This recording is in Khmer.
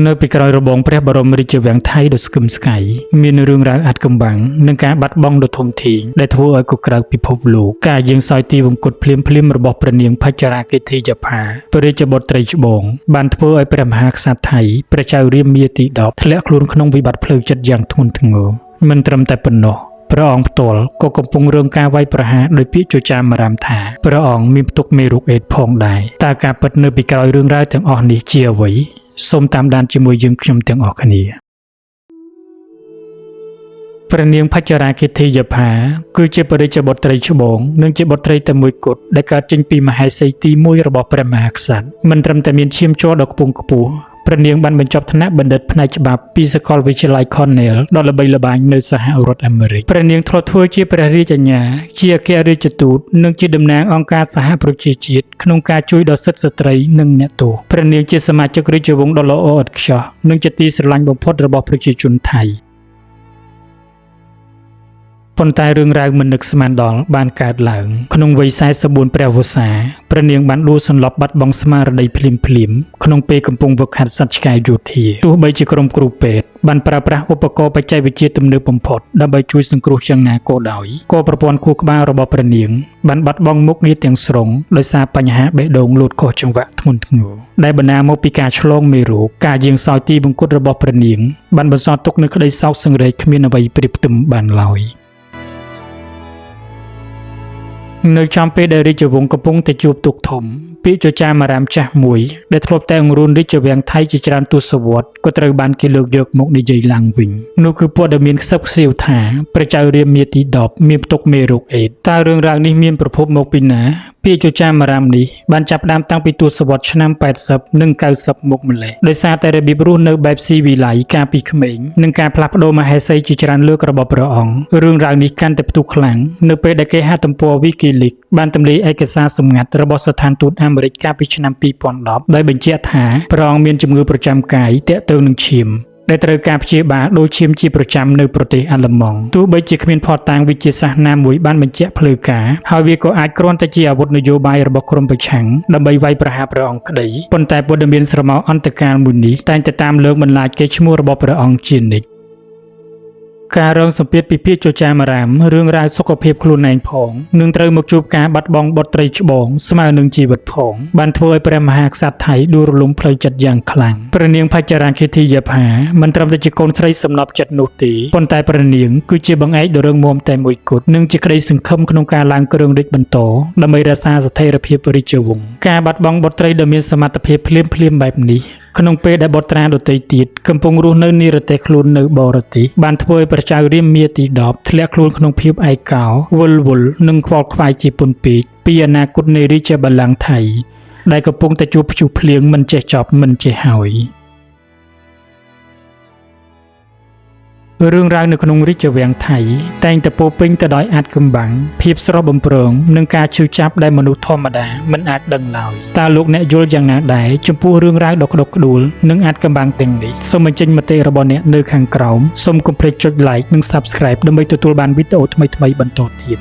នៅពីក្រោយរបងព្រះបរមរាជវាំងថៃដ៏ស្គឹមស្កៃមានរឿងរ៉ាវអាត់កំបាំងនិងការបាត់បង់ដ៏ធំធេងដែលធ្វើឲ្យកុក្រៅពិភពលោកការយាងសោយទីវង្គតភ្លាមរបស់ព្រះនាងភច្ចរាគិធីយផាព្រះរាជបុត្រីច្បងបានធ្វើឲ្យព្រះមហាក្សត្រថៃព្រះចៅរាមាទី10ធ្លាក់ខ្លួនក្នុងវិបត្តិផ្លូវចិត្តយ៉ាងធ្ងន់ធ្ងរមិនត្រឹមតែប៉ុណ្ណោះព្រះអង្គផ្ទាល់ក៏កំពុងរងការវាយប្រហារដោយពាក្យចចាមអារ៉ាមថាព្រះអង្គមានផ្ទុកមេរោគអេដផងដែរតើការពិតនៅពីក្រោយរឿងរ៉ាវទាំងអស់នេះជាអ្វីសូមតាមដានជាមួយយើងខ្ញុំទាំងអស់គ្នាព្រះនាងភច្ចរាគិធីយផាគឺជាព្រះរាជបុត្រីច្បងនិងជាបុត្រីតែមួយគត់ដែលកើតចេញពីមហេសីទី1របស់ព្រះមហាក្សត្រមិនត្រឹមតែមានឈាមជ័រដ៏ខ្ពង់ខ្ពស់ព្រះនាងបានបញ្ចប់ថ្នាក់បណ្ឌិតផ្នែកច្បាប់ពីសាកលវិទ្យាល័យ Cornell ដ៏ល្បីល្បាញនៅសហរដ្ឋអាមេរិកព្រះនាងធ្លាប់ធ្វើជាព្រះរាជអាជ្ញាជាអគ្គរដ្ឋទូតនិងជាតំណាងអង្គការសហប្រជាជាតិក្នុងការជួយដល់សិទ្ធិស្ត្រីនិងអ្នកទោសព្រះនាងជាសមាជិករាជវង្សដ៏ល្អឥតខ្ចោះនិងជាទីស្រឡាញ់បំផុតរបស់ប្រជាជនថៃប៉ុន្តែរឿងរ៉ាវមិននឹកស្មានដល់បានកើតឡើងក្នុងវ័យ44ព្រះវស្សាព្រះនាងបានដួលសន្លប់បាត់បង់ស្មារតីភ្លាមក្នុងពេលកំពុងហ្វឹកហាត់សត្វឆ្កែយោធាទោះបីជាក្រុមគ្រូពេទ្យបានប្រើប្រាស់ឧបករណ៍បច្ចេកវិទ្យាទំនើបបំផុតដើម្បីជួយសង្គ្រោះយ៉ាងណាក៏ដោយក៏ប្រព័ន្ធខួរក្បាលរបស់ព្រះនាងបានបាត់បង់មុខងារទាំងស្រុងដោយសារបញ្ហាបេះដូងលោតខុសចង្វាក់ធ្ងន់ធ្ងរដែលបណ្ដាលមកពីការឆ្លងមេរោគការយាងសោយទីវង្គតរបស់ព្រះនាងបានបន្សល់ទុកនូវក្តីសោកសង្រេងគ្មានអ្វីប្រៀបផ្ទឹមបានឡើយនៅចំពេលដែលរាជវង្សកំពុងតែជួបទុក្ខធំពាក្យចចាមអារ៉ាមចាស់មួយដែលធ្លាប់តែអង្រួនរាជវាំងថៃជាច្រើនទសវត្សរ៍ក៏ត្រូវបានគេលើកយកមកនិយាយឡើងវិញនោះគឺព័ត៌មានខ្សឹបខ្សៀវថាព្រះចៅរាមាទី10មានផ្ទុកមេរោគអេដតើរឿងរ៉ាវនេះមានប្រភពមកពីណាពាក្យចចាមអារ៉ាមនេះបានចាប់ផ្ដើមតាំងពីទសវត្សរ៍ឆ្នាំ80និង90មកម្លេះដោយសារតែរបៀបរស់នៅបែបស៊ីវិល័យកាលពីក្មេងនិងការផ្លាស់ប្ដូរមហេសីជាច្រើនលើករបស់ព្រះអង្គរឿងរ៉ាវនេះកាន់តែផ្ទុះខ្លាំងនៅពេលដែលគេហទំព័រ WikiLeaks បានទម្លាយឯកសារសម្ងាត់របស់ស្ថានទូតអាមេរិកកាលពីឆ្នាំ2010ដោយបញ្ជាក់ថាព្រះអង្គមានជំងឺប្រចាំកាយទាក់ទងនឹងឈាមដែលត្រូវការព្យាបាលដោយឈាមជាប្រចាំនៅប្រទេសអាល្លឺម៉ង់ទោះបីជាគ្មានភស្តុតាងវិទ្យាសាស្ត្រណាមួយបានបញ្ជាក់ផ្លូវការហើយវាក៏អាចគ្រាន់តែជាអាវុធនយោបាយរបស់ក្រុមប្រឆាំងដើម្បីវាយប្រហារព្រះអង្គក្តីប៉ុន្តែព័ត៌មានស្រមោលអន្តកាលមួយនេះតែងតែតាមលើកបន្លាចកេរ្តិ៍ឈ្មោះរបស់ព្រះអង្គជានិច្ចការរងសម្ពាធពីពាក្យចចាមអារ៉ាមរឿងរ៉ាវសុខភាពខ្លួនឯងផងនឹងត្រូវមកជួបការបាត់បង់បុត្រីច្បងស្មើនឹងជីវិតផងបានធ្វើឲ្យព្រះមហាក្សត្រថៃដួលរលំផ្លូវចិត្តយ៉ាងខ្លាំងព្រះនាងភច្ចរាគិធីយផាមិនត្រឹមតែជាកូនស្រីសំណប់ចិត្តនោះទេប៉ុន្តែព្រះនាងគឺជាបង្អែកដ៏រឹងមាំតែមួយគត់និងជាក្តីសង្ឃឹមក្នុងការឡើងគ្រងរាជ្យបន្តដើម្បីរក្សាស្ថិរភាពរាជវង្សការបាត់បង់បុត្រីដ៏មានសមត្ថភាពភ្លាមបែបនេះក្នុងពេលដែលបុត្រាដទៃទៀតកំពុងរស់នៅនិរទេសខ្លួននៅបរទេសបានធ្វើឲ្យព្រះចៅរាមាទី10ធ្លាក់ខ្លួនក្នុងភាពឯកោវល់និងខ្វល់ខ្វាយជាពន់ពេកពីអនាគតនៃរាជបល្ល័ង្កថៃដែលកំពុងតែជួបព្យុះភ្លៀងមិនចេះចប់មិនចេះហើយរឿងរ៉ាវនៅក្នុងរាជវាំងថៃតែងតែពោពេញទៅដោយអាថ៌កំបាំងភាពស្រស់បំព្រងនិងការឈឺចាប់ដែលមនុស្សធម្មតាមិនអាចដឹងឡើយតើលោកអ្នកយល់យ៉ាងណាដែរចំពោះរឿងរ៉ាវដ៏ក្តុកក្តួលនិងអាថ៌កំបាំងទាំងនេះសូមបញ្ចេញមតិរបស់អ្នកនៅខាងក្រោមសូមកុំភ្លេចចុច like និង subscribe ដើម្បីទទួលបានវីដេអូថ្មីៗបន្តទៀត